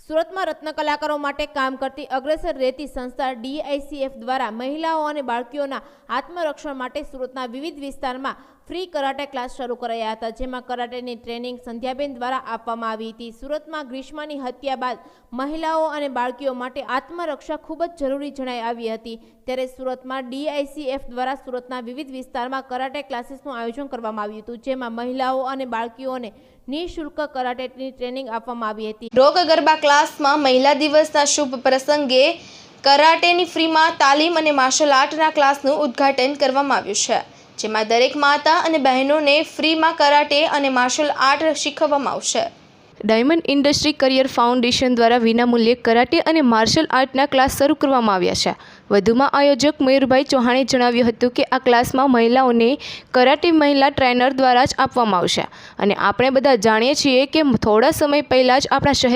સુરતમાં રત્ન કલાકારો માટે કામ કરતી અગ્રેસર રહેતી સંસ્થા DICF દ્વારા મહિલાઓ અને બાળકીઓના આત્મરક્ષણ માટે સુરતના વિવિધ વિસ્તારમાં ફ્રી કરાટે ક્લાસ શરૂ કરાયા હતા, જેમાં કરાટેની ટ્રેનિંગ સંધ્યાબેન દ્વારા આપવામાં આવી હતી। સુરતમાં ગ્રીષ્મની હત્યા બાદ મહિલાઓ અને બાળકીઓ માટે આત્મરક્ષા ખૂબ જ જરૂરી જણાઈ આવી હતી, ત્યારે સુરતમાં DICF દ્વારા સુરતના વિવિધ વિસ્તારમાં કરાટે ક્લાસીસનું આયોજન કરવામાં આવ્યું હતું, જેમાં મહિલાઓ અને બાળકીઓને નિઃશુલ્ક કરાટેની ટ્રેનિંગ આપવામાં આવી હતી। રોક ગરબા ક્લાસમાં મહિલા દિવસના શુભ પ્રસંગે કરાટેની ફ્રીમાં તાલીમ અને માર્શલ આર્ટના ક્લાસનું ઉદ્ઘાટન કરવામાં આવ્યું છે, જેમાં દરેક માતા અને બહેનોને ફ્રીમાં કરાટે અને માર્શલ આર્ટ શીખવવામાં આવશે। ડાયમંડ ઇન્ડસ્ટ્રી કરિયર ફાઉન્ડેશન દ્વારા વિનામૂલ્યે કરાટે અને માર્શલ આર્ટના ક્લાસ શરૂ કરવામાં આવ્યા છે। વધુમાં આયોજક મયુરભાઈ ચૌહાણે જણાવ્યું હતું કે આ ક્લાસમાં મહિલાઓને કરાટે મહિલા ટ્રેનર દ્વારા જ આપવામાં આવશે અને આપણે બધા જાણીએ છીએ કે થોડા સમય પહેલાં જ આપણા શહેર